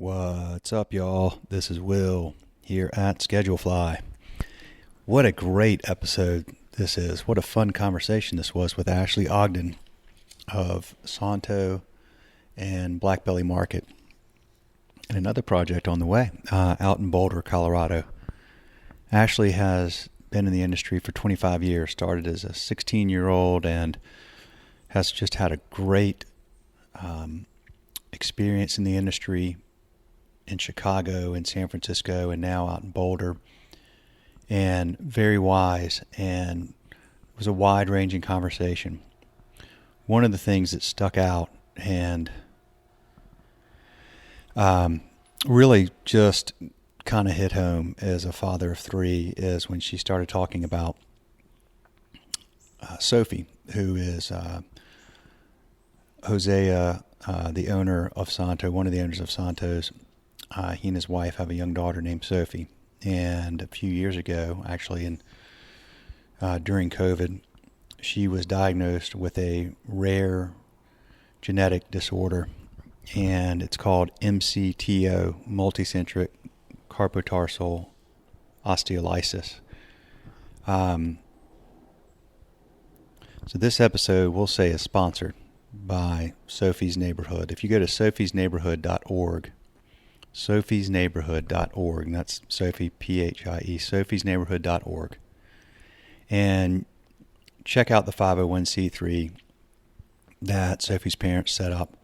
What's up, y'all? This is Will here at Schedule Fly. What a great episode this is. What a fun conversation this was with Ashley Ogden of Santo and Blackbelly Market, and another project on the way out in Boulder, Colorado. Ashley has been in the industry for 25 years, started as a 16-year-old and has just had a great experience in the industry in Chicago and San Francisco and now out in Boulder, and very wise, and it was a wide-ranging conversation. One of the things that stuck out and really just kind of hit home as a father of three is when she started talking about Sophie, who is Hosea, the owner of Santo, one of the owners of Santo's. He and his wife have a young daughter named Sophie. And a few years ago, actually, during COVID, she was diagnosed with a rare genetic disorder, and it's called MCTO, multicentric carpotarsal osteolysis. So this episode, we'll say, is sponsored by Sophie's Neighborhood. If you go to sophiesneighborhood.org, sophiesneighborhood.org, and that's Sophie, P-H-I-E, sophiesneighborhood.org, and check out the 501c3 that Sophie's parents set up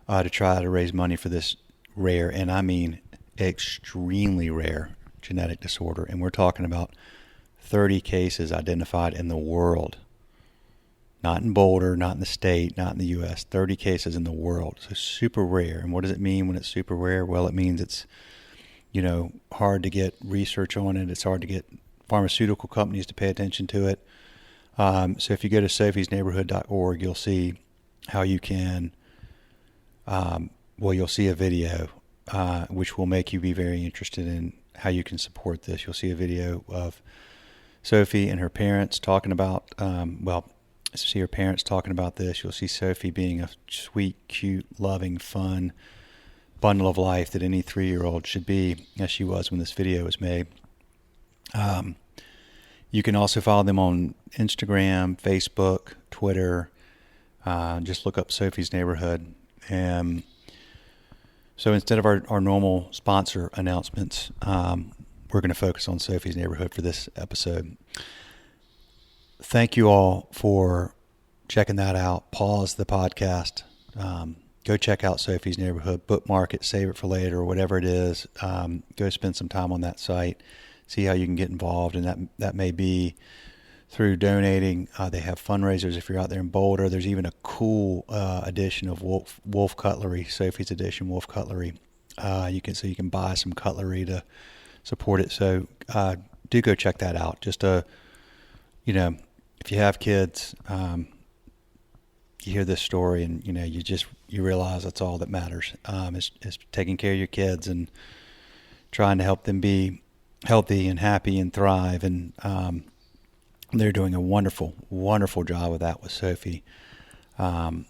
to try to raise money for this rare, and I mean extremely rare, genetic disorder. And we're talking about 30 cases identified in the world. Not in Boulder, not in the state, not in the U.S., 30 cases in the world. So super rare. And what does it mean when it's super rare? Well, it means it's, hard to get research on it. It's hard to get pharmaceutical companies to pay attention to it. So if you go to sophiesneighborhood.org, you'll see how you can, you'll see a video, which will make you be very interested in how you can support this. You'll see a video of Sophie and her parents talking about, see her parents talking about this. You'll see Sophie being a sweet, cute, loving, fun bundle of life that any 3-year-old should be, as she was when this video was made. You can also follow them on Instagram, Facebook, Twitter. Just look up Sophie's Neighborhood. So instead of our normal sponsor announcements, we're going to focus on Sophie's Neighborhood for this episode. Thank you all for checking that out. Pause the podcast. Go check out Sophie's Neighborhood, bookmark it, save it for later, or whatever it is. Go spend some time on that site. See how you can get involved, and that may be through donating. They have fundraisers if you're out there in Boulder. There's even a cool edition of Wolf Cutlery, Sophie's edition Wolf Cutlery. You can buy some cutlery to support it. So do go check that out. Just if you have kids, you hear this story and, you realize that's all that matters. Is taking care of your kids and trying to help them be healthy and happy and thrive. And they're doing a wonderful, wonderful job of that with Sophie. But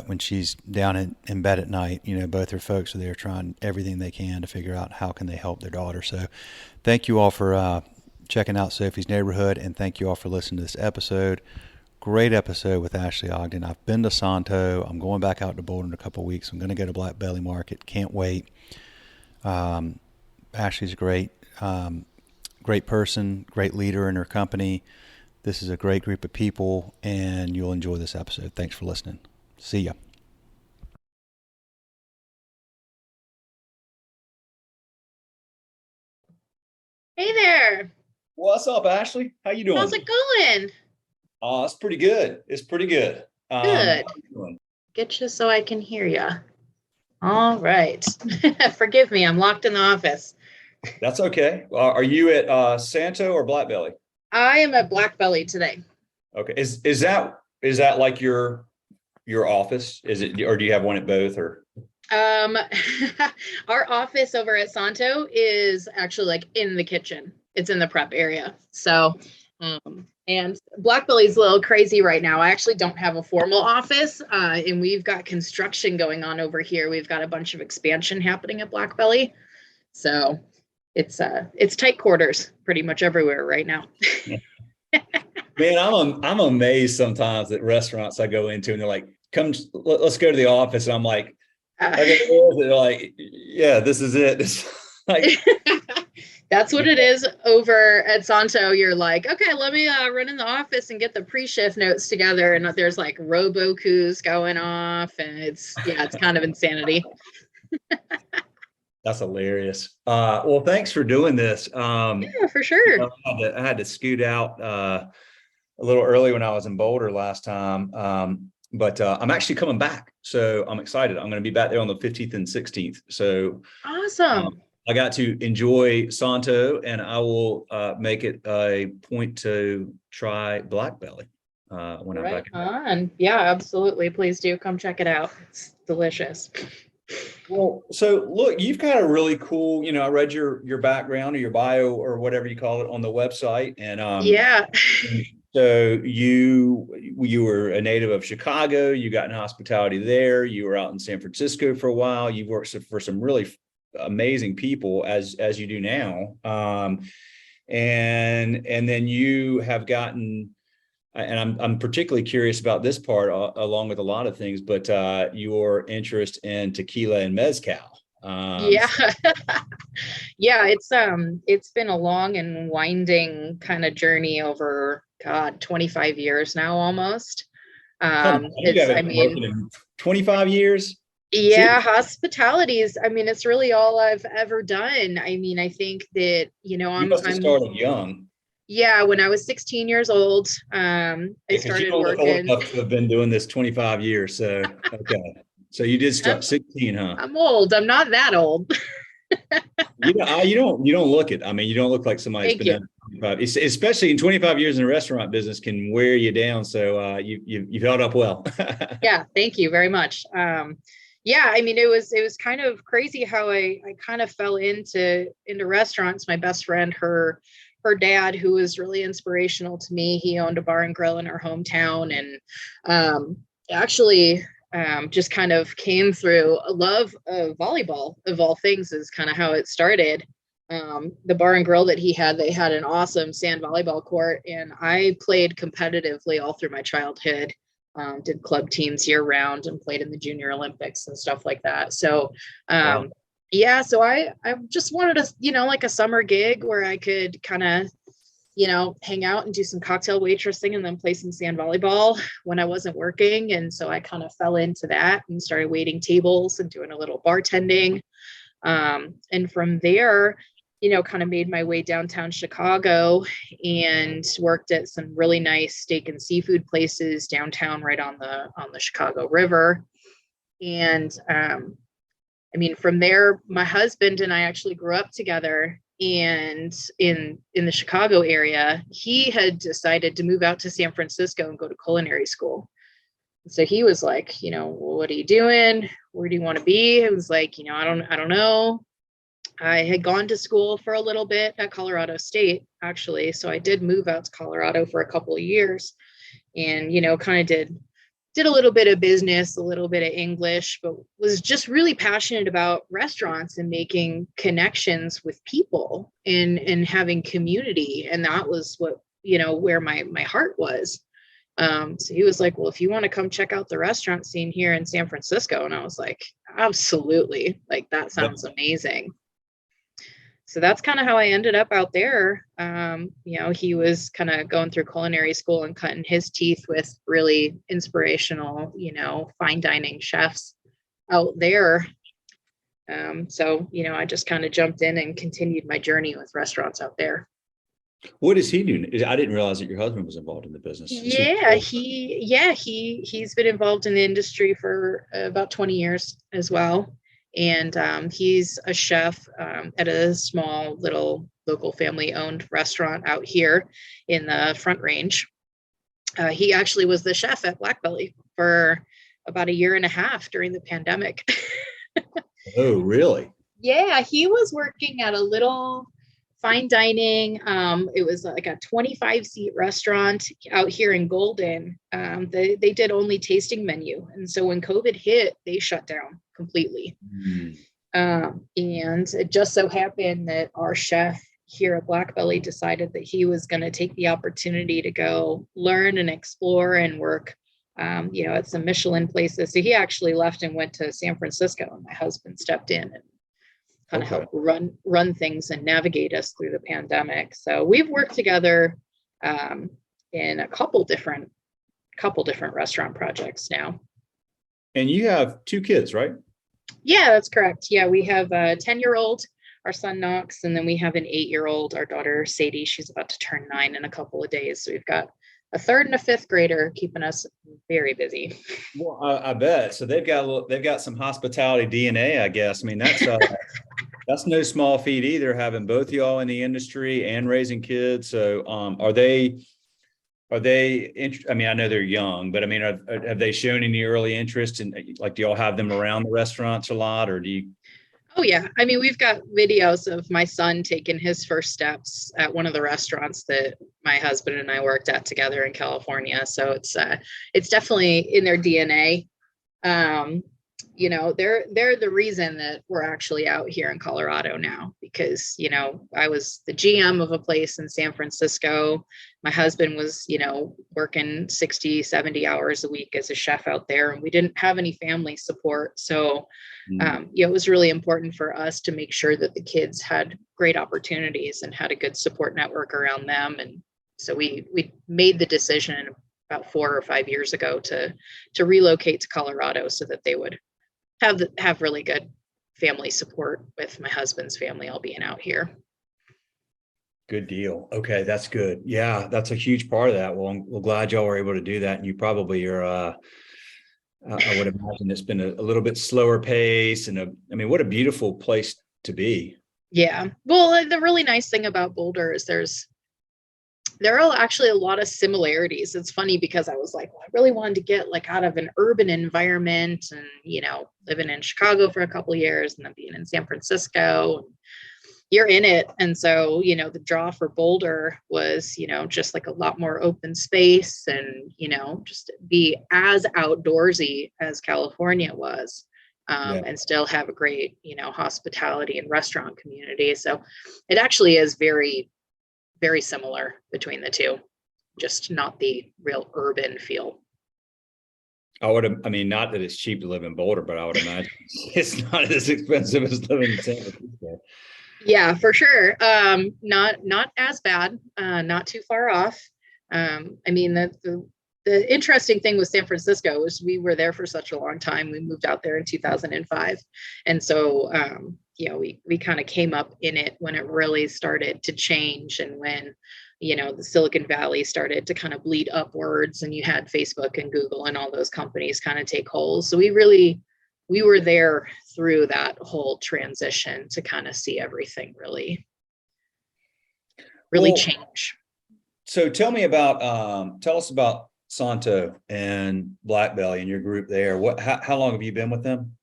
when she's down in bed at night, both her folks are there trying everything they can to figure out how can they help their daughter. So thank you all for checking out Sophie's Neighborhood, and thank you all for listening to this episode. Great episode with Ashley Ogden. I've been to Santo. I'm going back out to Boulder in a couple of weeks. I'm going to go to Blackbelly Market. Can't wait. Ashley's great. Great person, great leader in her company. This is a great group of people, and you'll enjoy this episode. Thanks for listening. See ya. Hey there. What's up, Ashley? How you doing? How's it going? Oh, it's pretty good. It's pretty good. Good. How you doing? Get you so I can hear you. All right. Forgive me. I'm locked in the office. That's okay. Are you at Santo or Blackbelly? I am at Blackbelly today. Okay. Is that like your office? Is it, or do you have one at both, or? Our office over at Santo is actually like in the kitchen. It's in the prep area. So And Blackbelly's a little crazy right now. I actually don't have a formal office, and we've got construction going on over here. We've got a bunch of expansion happening at Blackbelly, so it's tight quarters pretty much everywhere right now. Man, I'm amazed sometimes at restaurants I go into and they're like, "Come, let's go to the office," and I'm like, "Okay," they're like, "Yeah, this is it." It's like, that's what it is over at Santo. You're like, okay, let me run in the office and get the pre-shift notes together, and there's like robocus going off, and it's kind of insanity. that's hilarious. Well, thanks for doing this. Yeah, for sure. I had to scoot out a little early when I was in Boulder last time. But I'm actually coming back. So I'm excited. I'm going to be back there on the 15th and 16th. So Awesome. I got to enjoy Santo, and I will make it a point to try Blackbelly when I'm back. On. Yeah, absolutely. Please do come check it out. It's delicious. Well, so look, you've got a really cool, I read your background or your bio or whatever you call it on the website. And yeah. So you were a native of Chicago, you got in hospitality there, you were out in San Francisco for a while, you've worked for some really amazing people as you do now. And then you have gotten, and I'm particularly curious about this part along with a lot of things, but your interest in tequila and mezcal. Yeah. Yeah, it's been a long and winding kind of journey over 25 years now almost. In 25 years. Yeah, hospitality is, it's really all I've ever done. I think that, you must have started young. Yeah, when I was 16 years old, I started working. Old enough to have been doing this 25 years. So, okay. So you did start 16, huh? I'm old. I'm not that old. You don't look it. You don't look like somebody's been in 25, especially in 25 years in the restaurant business can wear you down. So you've held up well. Yeah, thank you very much. Yeah, it was kind of crazy how I kind of fell into restaurants. My best friend, her dad, who was really inspirational to me, he owned a bar and grill in our hometown, and actually just kind of came through a love of volleyball, of all things, is kind of how it started. The bar and grill that he had, they had an awesome sand volleyball court, and I played competitively all through my childhood. Did club teams year round and played in the Junior Olympics and stuff like that. So, Wow. Yeah, so I just wanted like a summer gig where I could kind of, hang out and do some cocktail waitressing and then play some sand volleyball when I wasn't working. And so I kind of fell into that and started waiting tables and doing a little bartending. And from there, kind of made my way downtown Chicago and worked at some really nice steak and seafood places downtown right on the Chicago River. And from there, my husband and I actually grew up together, and in the Chicago area, he had decided to move out to San Francisco and go to culinary school. So he was like, well, what are you doing? Where do you want to be? I was like, I don't know. I had gone to school for a little bit at Colorado State, actually. So I did move out to Colorado for a couple of years and, kind of did a little bit of business, a little bit of English, but was just really passionate about restaurants and making connections with people and having community. And that was what, where my heart was. So he was like, well, if you want to come check out the restaurant scene here in San Francisco. And I was like, absolutely. Like, that sounds amazing. So that's kind of how I ended up out there. He was kind of going through culinary school and cutting his teeth with really inspirational, fine dining chefs out there. So I just kind of jumped in and continued my journey with restaurants out there. What is he doing? I didn't realize that your husband was involved in the business. Yeah, he's been involved in the industry for about 20 years as well. And he's a chef at a small little local family-owned restaurant out here in the Front Range. He actually was the chef at Blackbelly for about 1.5 years during the pandemic. Oh, really? Yeah, he was working at a little fine dining. It was like a 25-seat restaurant out here in Golden. They did only tasting menu. And so when COVID hit, they shut down completely. Mm. And it just so happened that our chef here at Blackbelly decided that he was going to take the opportunity to go learn and explore and work, at some Michelin places. So he actually left and went to San Francisco, and my husband stepped in and kind of help run things and navigate us through the pandemic. So we've worked together in a couple different restaurant projects now. And you have 2 kids, right? Yeah, that's correct. Yeah, we have a 10-year-old, our son Knox, and then we have an 8-year-old, our daughter Sadie. She's about to turn 9 in a couple of days. So we've got a 3rd and a 5th grader keeping us very busy. Well, I bet. So they've got some hospitality DNA, I guess. I mean, that's no small feat either, having both y'all in the industry and raising kids. So are they, I mean, I know they're young, but I mean, have they shown any early interest in, like, do y'all have them around the restaurants a lot, or do you? Oh yeah. I mean, we've got videos of my son taking his first steps at one of the restaurants that my husband and I worked at together in California. So it's definitely in their DNA. They're the reason that we're actually out here in Colorado now, because, I was the GM of a place in San Francisco. My husband was, working 60, 70 hours a week as a chef out there, and we didn't have any family support. So, it was really important for us to make sure that the kids had great opportunities and had a good support network around them. And so we made the decision about 4 or 5 years ago to relocate to Colorado so that they would have really good family support, with my husband's family all being out here. Good deal. Okay, that's good. Yeah, that's a huge part of that. Well, I'm glad y'all were able to do that. And you probably are, I would imagine it's been a little bit slower pace, and I mean, what a beautiful place to be. Yeah. Well, the really nice thing about Boulder is there are actually a lot of similarities. It's funny because I was like, well, I really wanted to get like out of an urban environment, and, living in Chicago for a couple of years and then being in San Francisco, you're in it. And so, the draw for Boulder was, just like a lot more open space and, just be as outdoorsy as California was, and still have a great, hospitality and restaurant community. So it actually is very, very similar between the two, just not the real urban feel. I mean, not that it's cheap to live in Boulder, but I would imagine it's not as expensive as living in San Francisco. Yeah, for sure. Not as bad, not too far off. I mean, the interesting thing with San Francisco was we were there for such a long time. We moved out there in 2005. And so, we kind of came up in it when it really started to change, and when, the Silicon Valley started to kind of bleed upwards, and you had Facebook and Google and all those companies kind of take hold. So we were there through that whole transition to kind of see everything really change. So tell us about Santo and Blackbelly and your group there. How long have you been with them?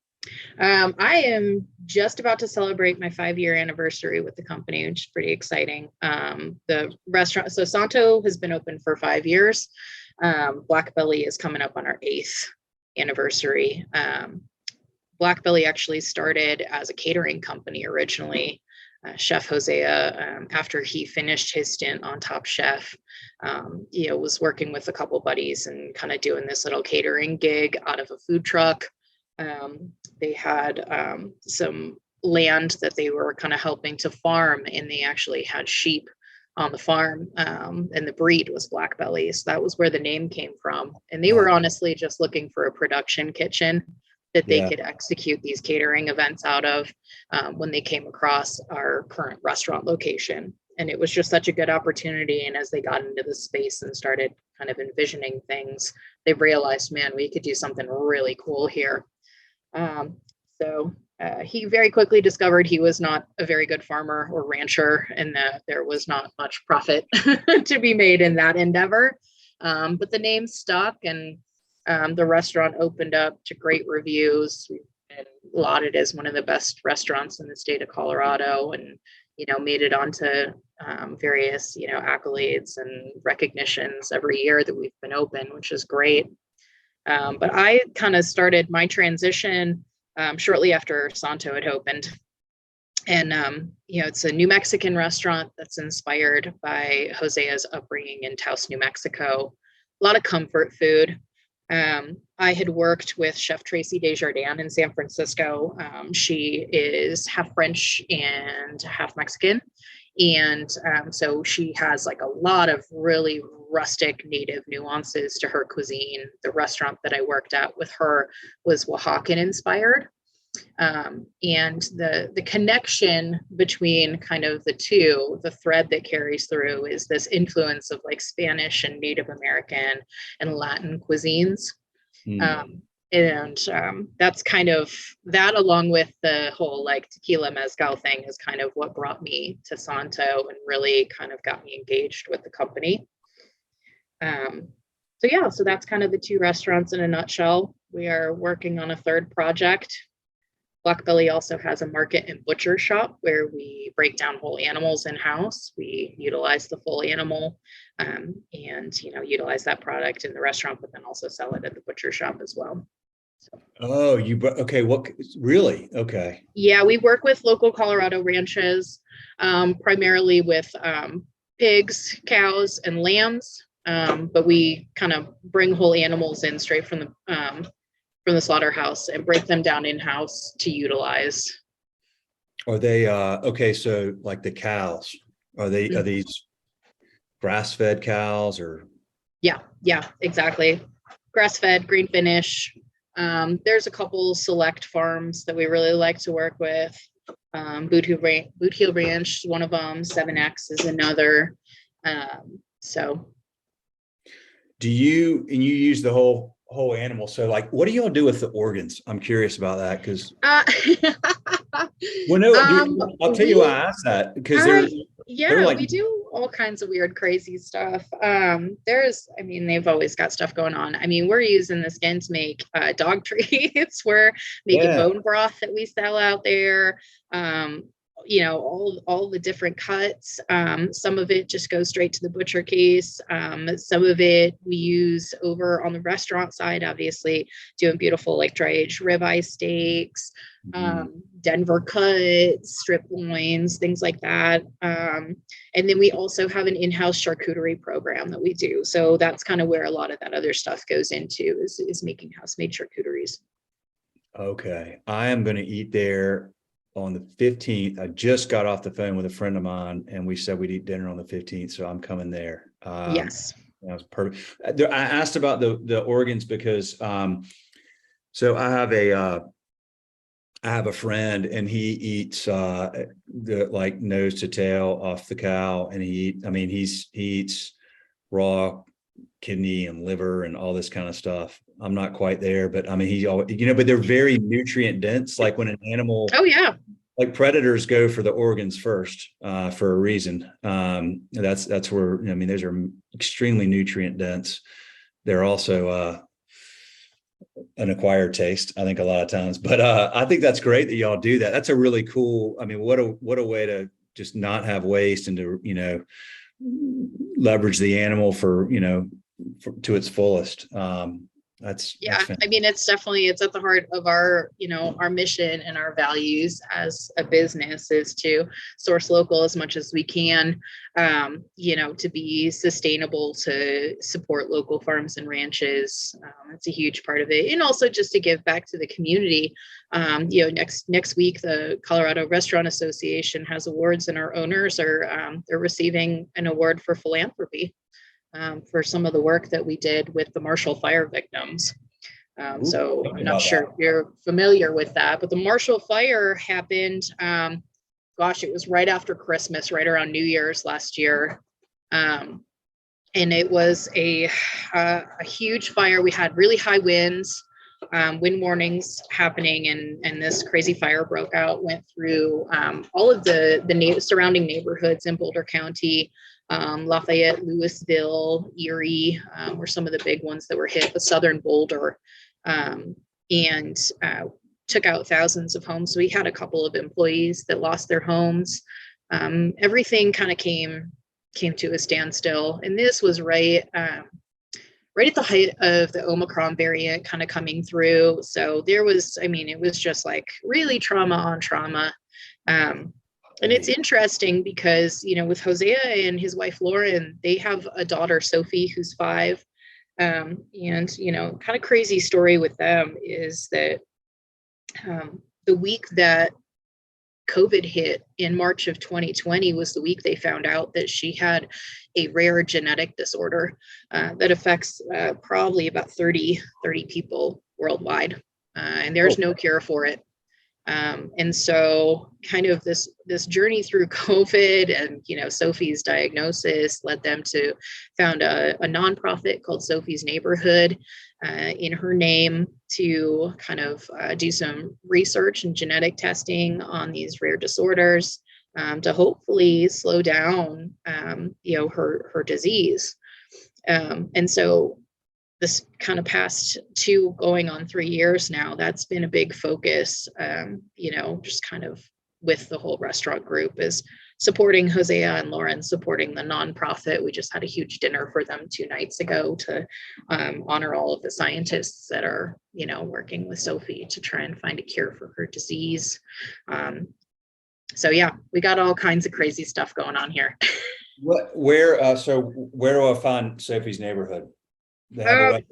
I am just about to celebrate my 5-year anniversary with the company, which is pretty exciting. The restaurant, so Santo has been open for 5 years. Blackbelly is coming up on our 8th anniversary. Blackbelly actually started as a catering company originally. Chef Hosea, after he finished his stint on Top Chef, was working with a couple buddies and kind of doing this little catering gig out of a food truck. They had some land that they were kind of helping to farm, and they actually had sheep on the farm, and the breed was Blackbelly. So that was where the name came from. And they were honestly just looking for a production kitchen that they could execute these catering events out of, when they came across our current restaurant location. And it was just such a good opportunity. And as they got into the space and started kind of envisioning things, they realized, man, we could do something really cool here. So he very quickly discovered he was not a very good farmer or rancher, and that there was not much profit to be made in that endeavor. But the name stuck, and the restaurant opened up to great reviews. We've been lauded as one of the best restaurants in the state of Colorado, and made it onto various, accolades and recognitions every year that we've been open, which is great. But I kind of started my transition shortly after Santo had opened. And, it's a New Mexican restaurant that's inspired by Josea's upbringing in Taos, New Mexico. A lot of comfort food. I had worked with Chef Tracy Desjardins in San Francisco. She is half French and half Mexican. And so she has like a lot of really rustic native nuances to her cuisine. The restaurant that I worked at with her was Oaxacan inspired. And the connection between kind of the two, the thread that carries through is this influence of like Spanish and Native American and Latin cuisines. That's kind of that, along with the whole like tequila mezcal thing, is kind of what brought me to Santo and really kind of got me engaged with the company. So that's kind of the two restaurants in a nutshell. We are working on a third project. Blackbelly also has a market and butcher shop where we break down whole animals in-house. We utilize the full animal and, utilize that product in the restaurant, but then also sell it at the butcher shop as well. So. Oh, okay. What really? Okay. Yeah, we work with local Colorado ranches, primarily with pigs, cows, and lambs. But we kind of bring whole animals in straight from the slaughterhouse and break them down in-house to utilize. Are they okay? So like the cows, are these grass-fed cows or? Yeah, exactly. Grass-fed, green finish. There's a couple select farms that we really like to work with. Boot Heel Ranch, one of them. 7X is another. Do you use the whole animal? So like, what do y'all do with the organs? I'm curious about that because I'll tell you why I asked that, because we do all kinds of weird, crazy stuff. They've always got stuff going on. I mean, we're using the skin to make dog treats. We're making bone broth that we sell out there. All the different cuts. Some of it just goes straight to the butcher case. Some of it we use over on the restaurant side, obviously doing beautiful like dry aged ribeye steaks, Denver cuts, strip loins, things like that. And then we also have an in-house charcuterie program that we do. So that's kind of where a lot of that other stuff goes into is making house-made charcuteries. Okay. I am going to eat there on the 15th. I just got off the phone with a friend of mine and we said we'd eat dinner on the 15th. So I'm coming there. Yes. That was perfect. I asked about the organs because, so I have a friend and he eats, the like nose to tail off the cow. And he eats raw kidney and liver and all this kind of stuff. I'm not quite there, but I mean, but they're very nutrient dense. Like when an animal, oh yeah, like predators go for the organs first, for a reason. That's where, those are extremely nutrient dense. They're also, an acquired taste, I think, a lot of times, but, I think that's great that y'all do that. That's a really cool, what a way to just not have waste and to, leverage the animal for, to its fullest. That's it's at the heart of our mission and our values as a business is to source local as much as we can, to be sustainable, to support local farms and ranches. It's a huge part of it. And also just to give back to the community. Next week, the Colorado Restaurant Association has awards and our owners they're receiving an award for philanthropy. For some of the work that we did with the Marshall Fire victims. So I'm not sure if you're familiar with that, but the Marshall Fire happened, it was right after Christmas, right around New Year's last year. And it was a huge fire. We had really high winds, wind warnings happening, and this crazy fire broke out, went through all of the surrounding neighborhoods in Boulder County. Lafayette, Louisville, Erie were some of the big ones that were hit, but southern Boulder, and took out thousands of homes. So we had a couple of employees that lost their homes. everything kind of came to a standstill. And this was right at the height of the Omicron variant kind of coming through. So there was, I mean, it was just like really trauma on trauma. And it's interesting because, you know, with Hosea and his wife, Lauren, they have a daughter, Sophie, who's 5. And, you know, kind of crazy story with them is that the week that COVID hit in March of 2020 was the week they found out that she had a rare genetic disorder that affects probably about 30 people worldwide. And there's no cure for it. And so kind of this journey through COVID and, you know, Sophie's diagnosis led them to found a nonprofit called Sophie's Neighborhood in her name to kind of do some research and genetic testing on these rare disorders to hopefully slow down, you know, her disease. And so this kind of past 2 going on 3 years now, that's been a big focus, you know, just kind of with the whole restaurant group is supporting Hosea and Lauren, supporting the nonprofit. We just had a huge dinner for them 2 nights ago to honor all of the scientists that are, you know, working with Sophie to try and find a cure for her disease. So yeah, we got all kinds of crazy stuff going on here. Where do I find Sophie's Neighborhood? They have a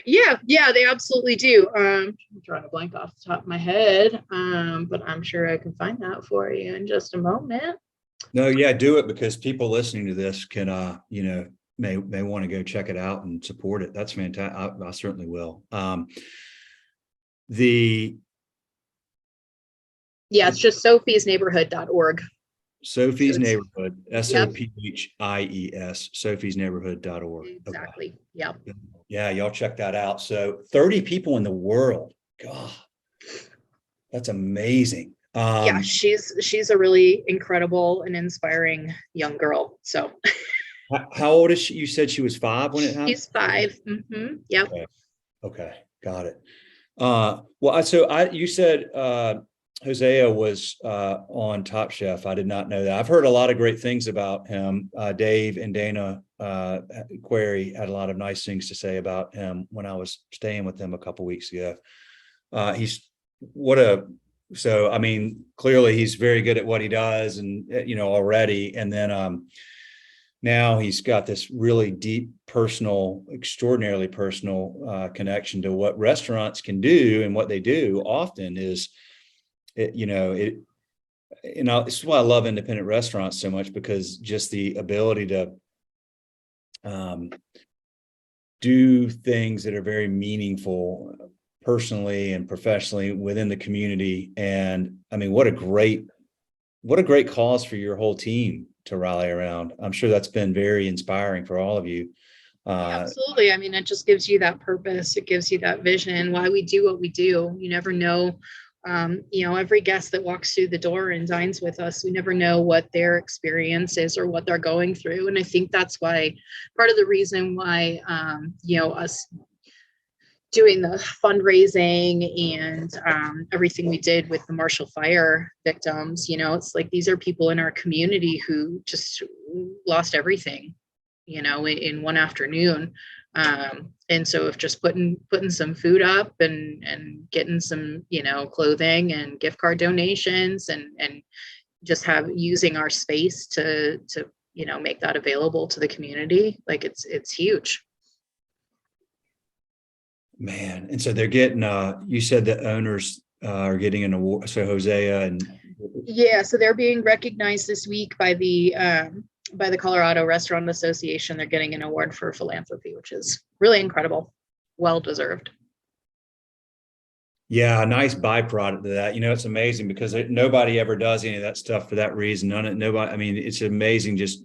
yeah, they absolutely do. I'm drawing a blank off the top of my head, but I'm sure I can find that for you in just a moment. No, yeah, do it, because people listening to this can, you know, may want to go check it out and support it. That's fantastic. I certainly will. It's just sophiesneighborhood.org. Sophie's Neighborhood, SOPHIES, sophiesneighborhood.org. Exactly. Okay. Yep. Yeah, y'all check that out. So 30 people in the world. God, that's amazing. Yeah, she's a really incredible and inspiring young girl. So how old is she? You said she was 5 when it happened? She's 5. Mm-hmm. Yep. Okay. Got it. You said Hosea was on Top Chef. I did not know that. I've heard a lot of great things about him. Dave and Dana Query had a lot of nice things to say about him when I was staying with them a couple weeks ago. So I mean, clearly he's very good at what he does, and you know, already. And then now he's got this really deep, personal, extraordinarily personal connection to what restaurants can do, and what they do often is. This is why I love independent restaurants so much, because just the ability to do things that are very meaningful personally and professionally within the community. And I mean, what a great cause for your whole team to rally around. I'm sure that's been very inspiring for all of you. Absolutely. I mean, it just gives you that purpose. It gives you that vision, why we do what we do. You never know. You know, every guest that walks through the door and dines with us, we never know what their experience is or what they're going through. And I think that's why part of the reason why, you know, us doing the fundraising and everything we did with the Marshall Fire victims, you know, it's like these are people in our community who just lost everything, you know, in one afternoon. And so if just putting some food up and getting some, you know, clothing and gift card donations and just using our space to, you know, make that available to the community, like it's huge. Man. And so they're getting, you said the owners are getting an award. So Hosea and. Yeah. So they're being recognized this week by the Colorado Restaurant Association. They're getting an award for philanthropy, which is really incredible. Well deserved. Yeah, a nice byproduct of that. You know, it's amazing because nobody ever does any of that stuff for that reason. Nobody. I mean, it's amazing just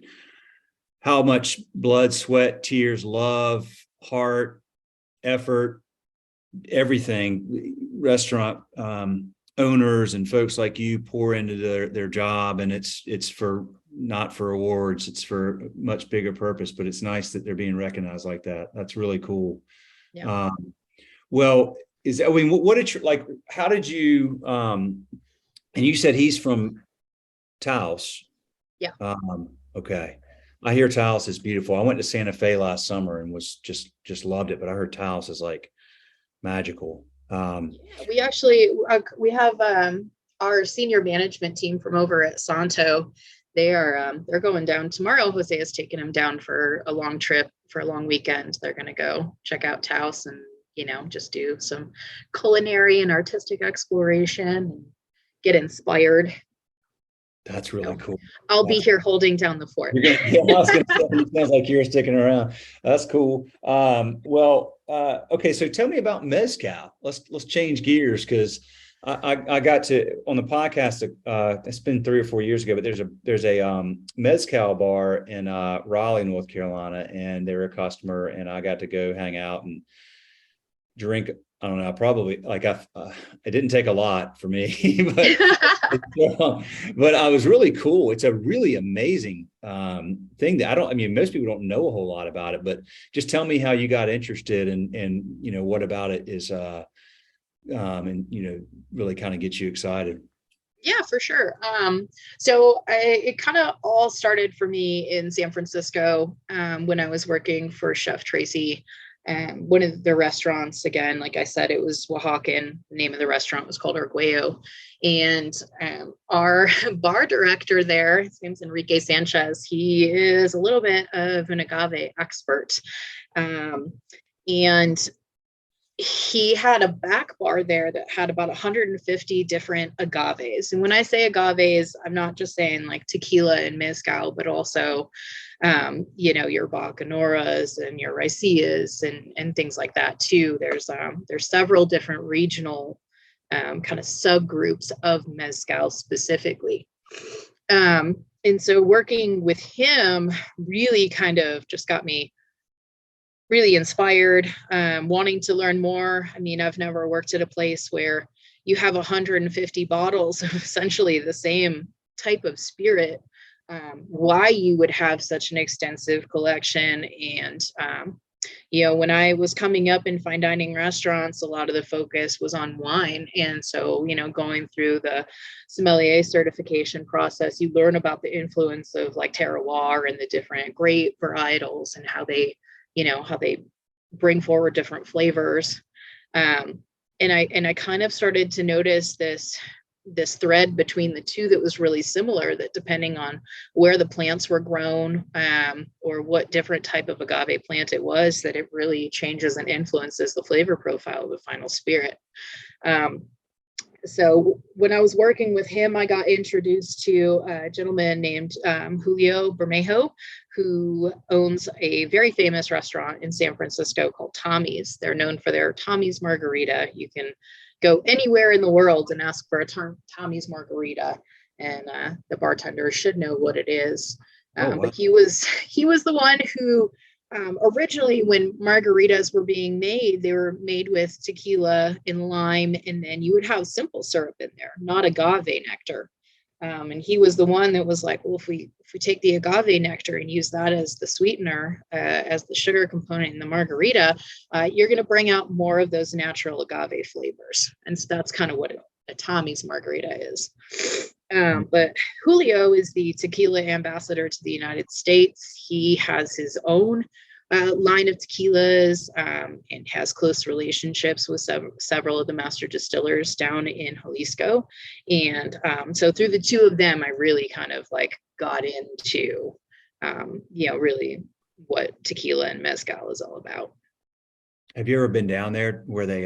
how much blood, sweat, tears, love, heart, effort, everything restaurant owners and folks like you pour into their job. And it's for not for awards, it's for a much bigger purpose, but it's nice that they're being recognized like that. That's really cool. Yeah. What did you like, how did you and you said he's from Taos. Yeah. Okay. I hear Taos is beautiful. I went to Santa Fe last summer and was just loved it, but I heard Taos is like magical. Yeah, we actually we have our senior management team from over at Santo. They're going down tomorrow. Jose has taken them down for a long trip for a long weekend. They're going to go check out Taos and just do some culinary and artistic exploration and get inspired. That's really So cool. I'll be That's here holding down the fort. You're gonna, yeah, I was gonna say, it sounds like you're sticking around. That's cool. Okay, so tell me about mezcal. Let's change gears because I got to on the podcast. It's been 3 or 4 years ago, but there's a mezcal bar in Raleigh, North Carolina, and they're a customer, and I got to go hang out and drink. I don't know, probably like it didn't take a lot for me, but I was really cool. It's a really amazing thing that I mean, most people don't know a whole lot about it, but just tell me how you got interested and what about it is, really kind of gets you excited. Yeah, for sure. So it kind of all started for me in San Francisco when I was working for Chef Tracy. One of the restaurants, again, like I said, it was Oaxacan. The name of the restaurant was called Arguello. And our bar director there, his name's Enrique Sanchez, he is a little bit of an agave expert. And he had a back bar there that had about 150 different agaves. And when I say agaves, I'm not just saying like tequila and mezcal, but also, your bacanoras and your raicillas and things like that too. There's several different regional kind of subgroups of mezcal specifically. And so working with him really kind of just got me really inspired, wanting to learn more. I mean, I've never worked at a place where you have 150 bottles of essentially the same type of spirit. Why you would have such an extensive collection. And, when I was coming up in fine dining restaurants, a lot of the focus was on wine. And so, going through the sommelier certification process, you learn about the influence of like terroir and the different grape varietals and how they bring forward different flavors. And I kind of started to notice this thread between the two that was really similar, that depending on where the plants were grown or what different type of agave plant it was, that it really changes and influences the flavor profile of the final spirit. So when I was working with him, I got introduced to a gentleman named Julio Bermejo, who owns a very famous restaurant in San Francisco called Tommy's. They're known for their Tommy's margarita. You can go anywhere in the world and ask for a Tommy's margarita, and the bartender should know what it is. Wow. But he was the one who originally, when margaritas were being made, they were made with tequila and lime, and then you would have simple syrup in there, not agave nectar. And he was the one that was like, well, if we take the agave nectar and use that as the sweetener, as the sugar component in the margarita, you're going to bring out more of those natural agave flavors. And so that's kind of what a Tommy's margarita is. But Julio is the tequila ambassador to the United States. He has his own line of tequilas and has close relationships with several of the master distillers down in Jalisco. And so through the two of them, I really kind of like got into, really what tequila and mezcal is all about. Have you ever been down there where they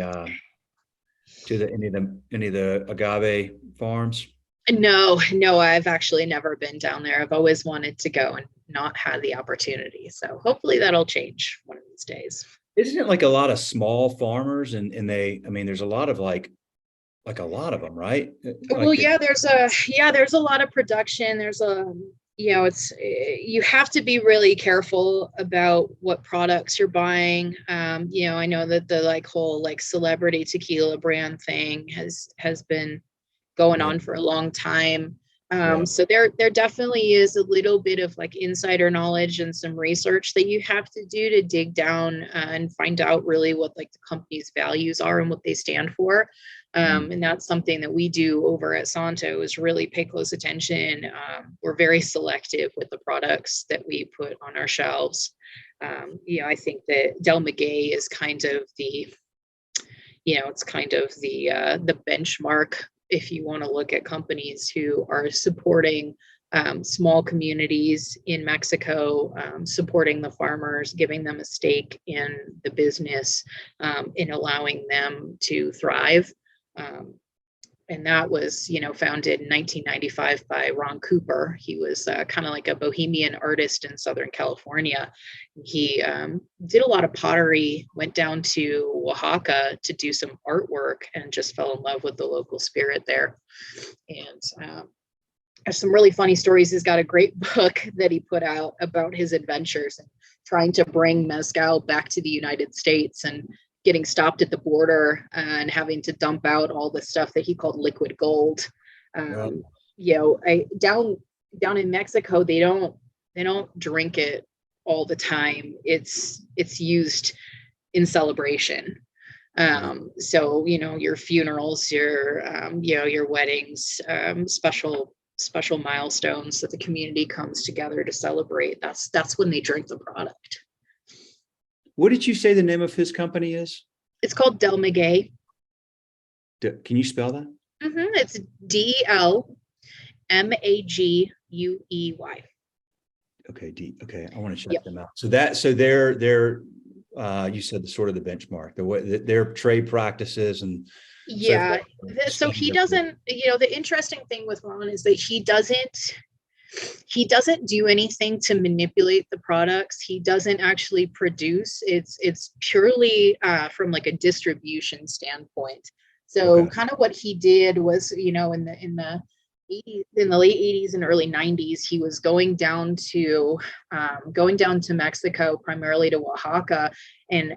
to any of the agave farms? No, I've actually never been down there. I've always wanted to go and not had the opportunity. So hopefully that'll change one of these days. Isn't it like a lot of small farmers and there's a lot of like a lot of them, right? Well, yeah, there's a lot of production. There's you have to be really careful about what products you're buying. I know that the like whole like celebrity tequila brand thing has been going on for a long time. So there definitely is a little bit of like insider knowledge and some research that you have to do to dig down and find out really what like the company's values are and what they stand for. And that's something that we do over at Santo, is really pay close attention. We're very selective with the products that we put on our shelves. I think that Del Maguey is kind of the, it's kind of the benchmark if you want to look at companies who are supporting small communities in Mexico, supporting the farmers, giving them a stake in the business, in allowing them to thrive. And that was, founded in 1995 by Ron Cooper. He was kind of like a bohemian artist in Southern California. He did a lot of pottery, went down to Oaxaca to do some artwork, and just fell in love with the local spirit there. And there's some really funny stories. He's got a great book that he put out about his adventures and trying to bring mezcal back to the United States, and getting stopped at the border and having to dump out all the stuff that he called liquid gold. Down in Mexico, they don't drink it all the time. It's used in celebration. So your funerals, your weddings, special milestones that the community comes together to celebrate. That's when they drink the product. What did you say the name of his company is? It's called Del Maguey. Can you spell that? It's DLMAGUEY. Okay. I want to check them out. So they're you said the sort of the benchmark, the way their trade practices and. Yeah. So he doesn't, the interesting thing with Ron is that he doesn't do anything to manipulate the products. He doesn't actually produce. It's purely from like a distribution standpoint. So kind of what he did was, in the late 80s and early 90s, he was going down to Mexico, primarily to Oaxaca, and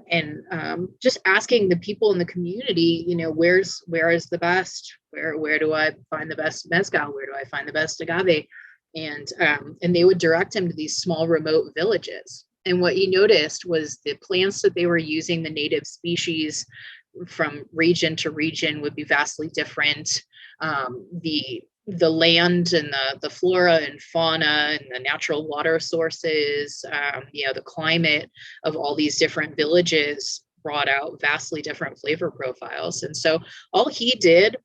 just asking the people in the community, where is the best? Where do I find the best mezcal? Where do I find the best agave? And they would direct him to these small remote villages. And what he noticed was the plants that they were using, the native species from region to region, would be vastly different. The land and the flora and fauna and the natural water sources, the climate of all these different villages brought out vastly different flavor profiles. And so all he did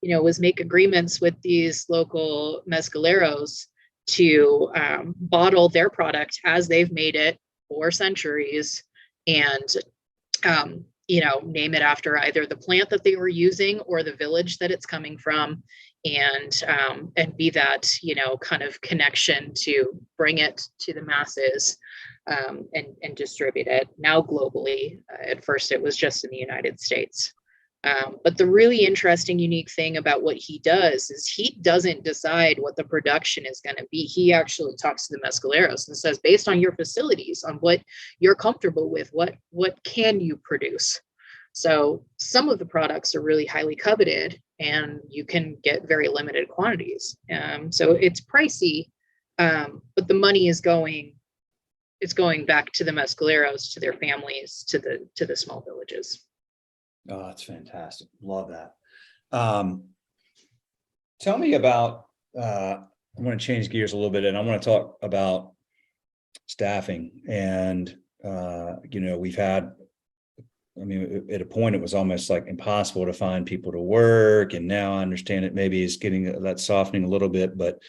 was make agreements with these local mezcaleros to bottle their product as they've made it for centuries, and name it after either the plant that they were using or the village that it's coming from, and be that kind of connection to bring it to the masses, and distribute it now globally. At first, it was just in the United States. But the really interesting, unique thing about what he does is he doesn't decide what the production is going to be. He actually talks to the mezcaleros and says, based on your facilities, on what you're comfortable with, what can you produce? So some of the products are really highly coveted, and you can get very limited quantities. So it's pricey, but the money is going back to the mezcaleros, to their families, to the small villages. Oh, that's fantastic. Love that. Tell me about, I want to change gears a little bit, and I want to talk about staffing. And, we've had, at a point it was almost like impossible to find people to work. And now I understand it maybe is getting that softening a little bit, but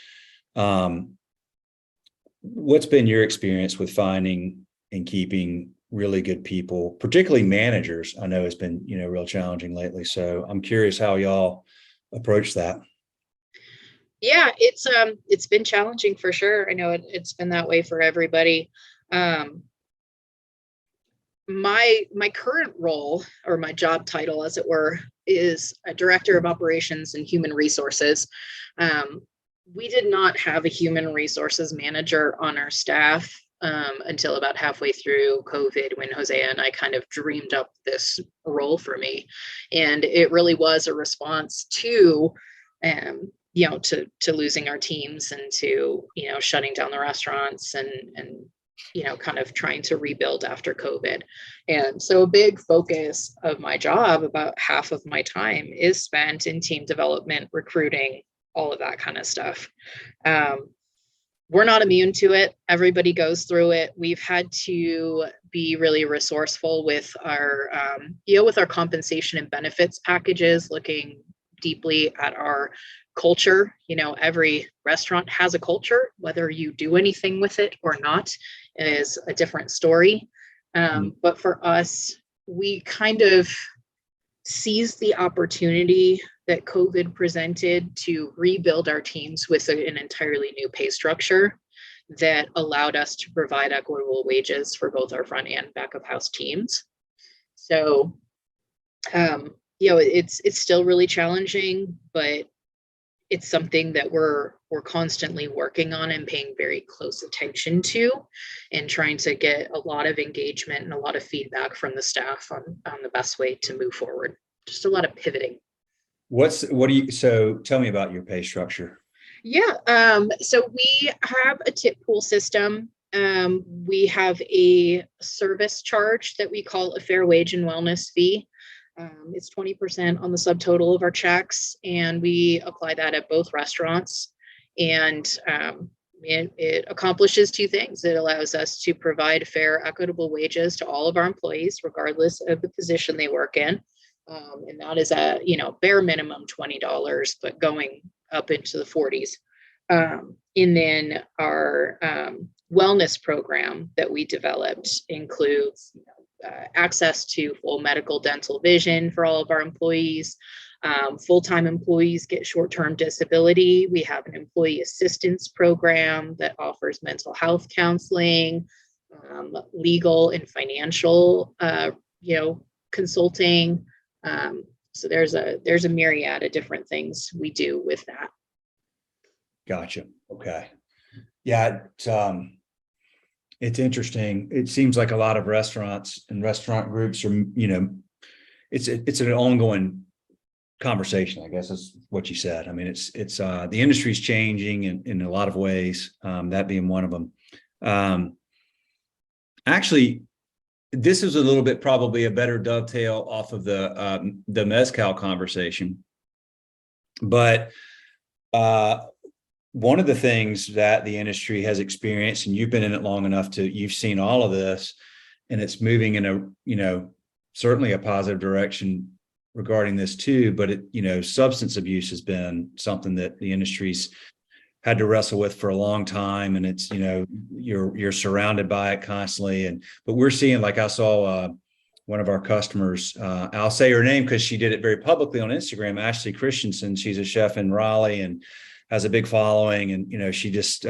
what's been your experience with finding and keeping really good people, particularly managers? I know it's been, real challenging lately. So I'm curious how y'all approach that. Yeah, it's been challenging for sure. I know it's been that way for everybody. My current role, or my job title, as it were, is a director of operations and human resources. We did not have a human resources manager on our staff until about halfway through COVID, when Hosea and I kind of dreamed up this role for me. And it really was a response to, to losing our teams, and to, shutting down the restaurants and kind of trying to rebuild after COVID. And so a big focus of my job, about half of my time, is spent in team development, recruiting, all of that kind of stuff. We're not immune to it. Everybody goes through it. We've had to be really resourceful with our, with our compensation and benefits packages, looking deeply at our culture. Every restaurant has a culture. Whether you do anything with it or not is a different story. But for us, we kind of seized the opportunity that COVID presented to rebuild our teams with an entirely new pay structure that allowed us to provide equitable wages for both our front and back of house teams. So, it's still really challenging, but it's something that we're constantly working on and paying very close attention to, and trying to get a lot of engagement and a lot of feedback from the staff on the best way to move forward. Just a lot of pivoting. So tell me about your pay structure. Yeah. So we have a tip pool system. We have a service charge that we call a fair wage and wellness fee. It's 20% on the subtotal of our checks, and we apply that at both restaurants. And it accomplishes two things. It allows us to provide fair, equitable wages to all of our employees, regardless of the position they work in. And that is a bare minimum $20, but going up into the 40s. And then our wellness program that we developed includes access to full medical, dental, vision for all of our employees. Full-time employees get short-term disability. We have an employee assistance program that offers mental health counseling, legal and financial, consulting. So there's a myriad of different things we do with that. Gotcha. Okay. Yeah. It's interesting. It seems like a lot of restaurants and restaurant groups are, it's an ongoing conversation, I guess is what you said. I mean, it's the industry's changing in a lot of ways, that being one of them. Actually, this is a little bit probably a better dovetail off of the mezcal conversation. But one of the things that the industry has experienced, and you've been in it long enough you've seen all of this, and it's moving in certainly a positive direction regarding this too. But substance abuse has been something that the industry's had to wrestle with for a long time, and it's you're surrounded by it constantly. But we're seeing, like I saw one of our customers, I'll say her name because she did it very publicly on Instagram, Ashley Christensen. She's a chef in Raleigh and has a big following, and she just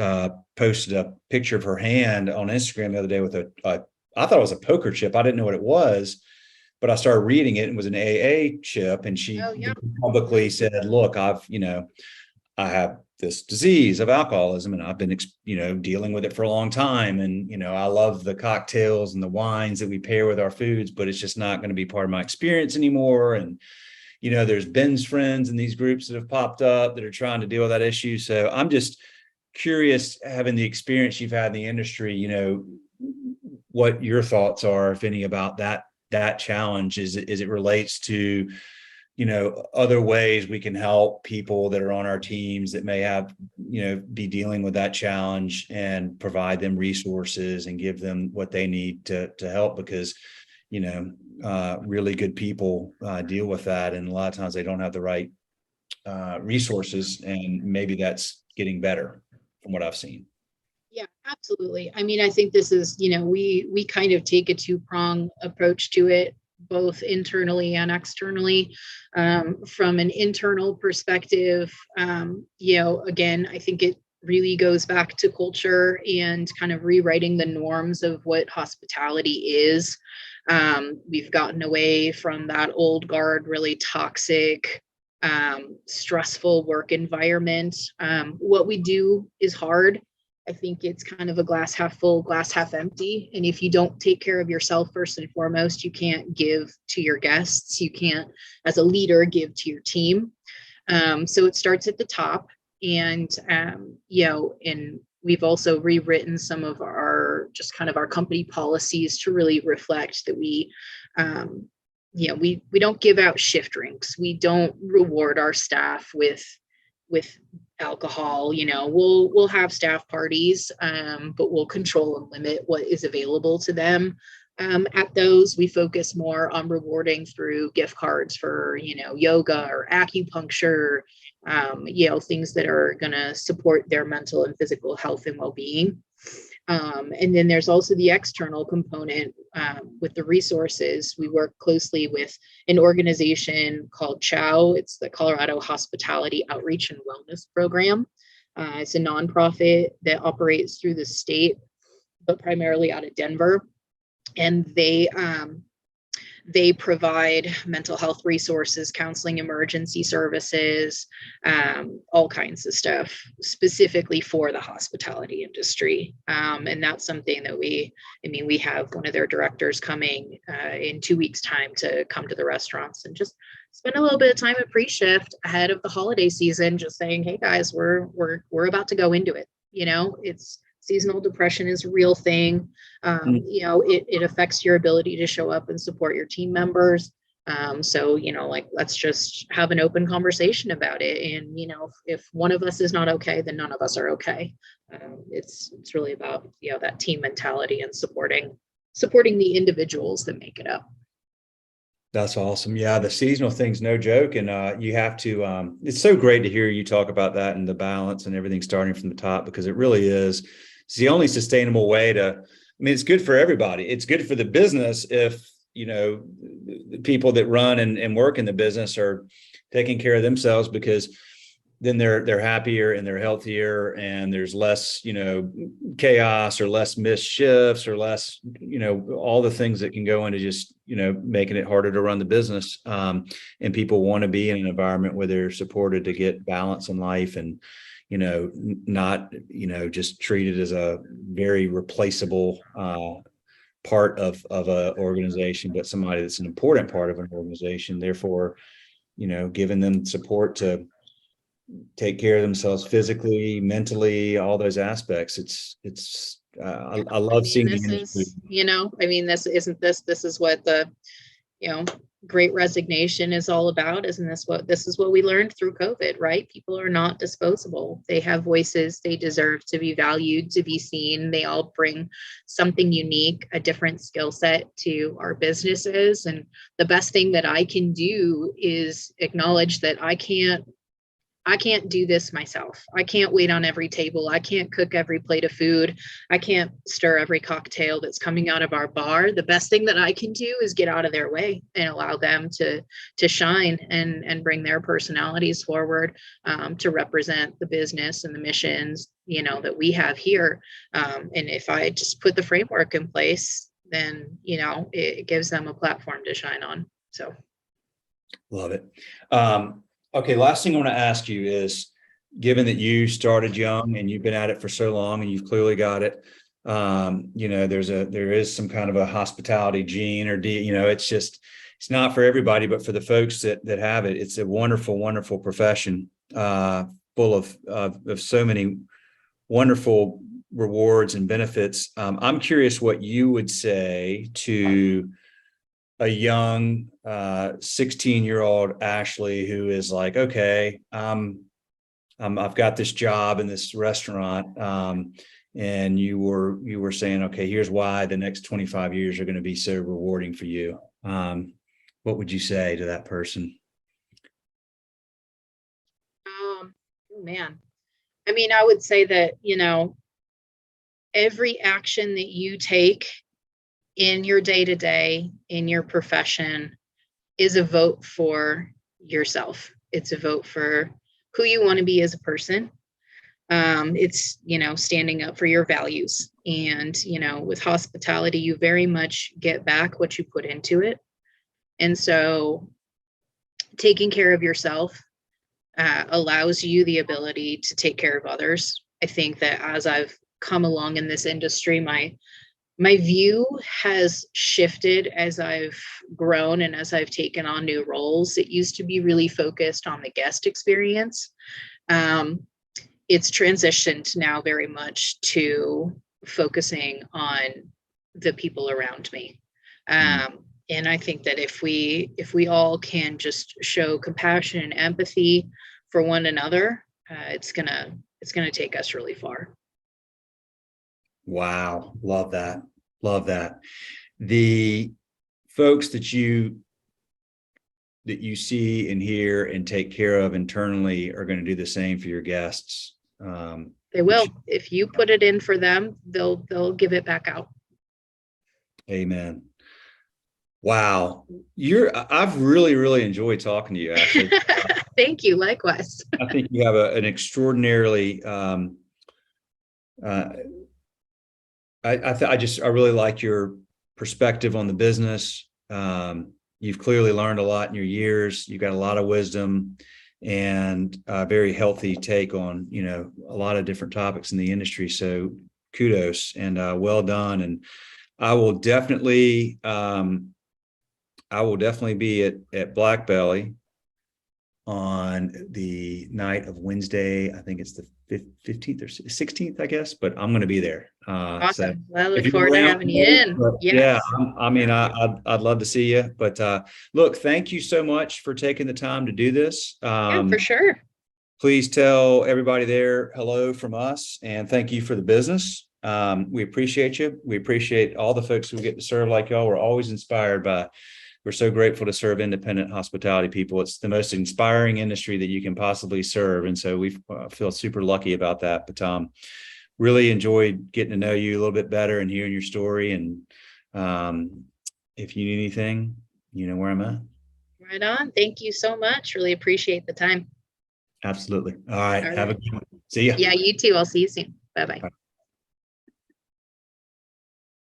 posted a picture of her hand on Instagram the other day with I thought it was a poker chip. I didn't know what it was, but I started reading it and it was an AA chip, and she publicly said, "Look, I have this disease of alcoholism, and I've been, dealing with it for a long time. And, I love the cocktails and the wines that we pair with our foods, but it's just not going to be part of my experience anymore. And, there's Ben's friends and these groups that have popped up that are trying to deal with that issue." So I'm just curious, having the experience you've had in the industry, what your thoughts are, if any, about that challenge as it relates to, other ways we can help people that are on our teams that may have, be dealing with that challenge, and provide them resources and give them what they need to help, because, really good people deal with that. And a lot of times they don't have the right resources, and maybe that's getting better from what I've seen. Yeah, absolutely. I mean, I think this is, we kind of take a two-prong approach to it, both internally and externally. From an internal perspective, again, I think it really goes back to culture and kind of rewriting the norms of what hospitality is. We've gotten away from that old guard, really toxic, stressful work environment. What we do is hard. I think it's kind of a glass half full, glass half empty. And if you don't take care of yourself first and foremost, you can't give to your guests. You can't, as a leader, give to your team. So it starts at the top. And, in We've also rewritten some of our just kind of our company policies to really reflect that we don't give out shift drinks. We don't reward our staff with alcohol. We'll have staff parties, but we'll control and limit what is available to them. At those, we focus more on rewarding through gift cards for, yoga or acupuncture, things that are going to support their mental and physical health and well-being. And then there's also the external component with the resources. We work closely with an organization called CHOW. It's the Colorado Hospitality Outreach and Wellness Program. It's a nonprofit that operates through the state, but primarily out of Denver. And they provide mental health resources, counseling, emergency services, all kinds of stuff specifically for the hospitality industry. And that's something that we have one of their directors coming in 2 weeks' time to come to the restaurants and just spend a little bit of time at pre-shift ahead of the holiday season, just saying, hey guys, we're about to go into it. It's seasonal depression is a real thing. It affects your ability to show up and support your team members. So, let's just have an open conversation about it. And, if one of us is not okay, then none of us are okay. It's really about, that team mentality and supporting the individuals that make it up. That's awesome. Yeah, the seasonal thing's no joke. And you have to, it's so great to hear you talk about that and the balance and everything starting from the top, because it really is. It's the only sustainable way it's good for everybody. It's good for the business if, the people that run and work in the business are taking care of themselves, because then they're happier and they're healthier, and there's less, chaos or less missed shifts or less, all the things that can go into just, making it harder to run the business. And people want to be in an environment where they're supported to get balance in life and, not, just treated as a very replaceable part of a organization, but somebody that's an important part of an organization. Therefore, giving them support to take care of themselves physically, mentally, all those aspects. I love seeing the industry. This is what the, Great Resignation is all about. This is what we learned through COVID, right? People are not disposable. They have voices. They deserve to be valued, to be seen. They all bring something unique, a different skill set to our businesses. And the best thing that I can do is acknowledge that I can't do this myself. I can't wait on every table. I can't cook every plate of food. I can't stir every cocktail that's coming out of our bar. The best thing that I can do is get out of their way and allow them to shine and bring their personalities forward, to represent the business and the missions, that we have here. And if I just put the framework in place, then, it gives them a platform to shine on. So. Love it. Okay, last thing I want to ask you is, given that you started young and you've been at it for so long and you've clearly got it, there is some kind of a hospitality gene or it's not for everybody, but for the folks that have it, it's a wonderful, wonderful profession, full of so many wonderful rewards and benefits. I'm curious what you would say to a young 16-year-old Ashley who is like, okay, I've got this job in this restaurant, and you were saying, okay, here's why the next 25 years are going to be so rewarding for you. What would you say to that person? Man, I would say that, every action that you take in your day-to-day, in your profession, is a vote for yourself. It's a vote for who you want to be as a person. It's, standing up for your values. And, with hospitality, you very much get back what you put into it. And so taking care of yourself allows you the ability to take care of others. I think that as I've come along in this industry, my view has shifted as I've grown and as I've taken on new roles. It used to be really focused on the guest experience. it's transitioned now very much to focusing on the people around me. And I think that if we all can just show compassion and empathy for one another, it's gonna take us really far. Wow. Love that. Love that. The folks that you see and hear and take care of internally are going to do the same for your guests. They will. If you put it in for them, they'll give it back out. Amen. Wow. I've really enjoyed talking to you, Ashley. Thank you. Likewise. I think you have an extraordinarily, I really like your perspective on the business. You've clearly learned a lot in your years. You've got a lot of wisdom and a very healthy take on, a lot of different topics in the industry. So kudos and well done. And I will definitely be at Blackbelly on the night of Wednesday. I think it's the 15th or 16th, I guess, but I'm going to be there. Awesome. So well, I look forward to having you in. Yes. Yeah, I'd love to see you. But look, thank you so much for taking the time to do this. Yeah, for sure. Please tell everybody there hello from us, and thank you for the business. We appreciate you. We appreciate all the folks who get to serve like y'all. We're always inspired by. We're so grateful to serve independent hospitality people. It's the most inspiring industry that you can possibly serve. And so we feel super lucky about that. But really enjoyed getting to know you a little bit better and hearing your story. And if you need anything, you know where I'm at. Right on. Thank you so much. Really appreciate the time. Absolutely. All right. All Have a right. good one. See ya. Yeah, you too. I'll see you soon. Bye-bye. Bye.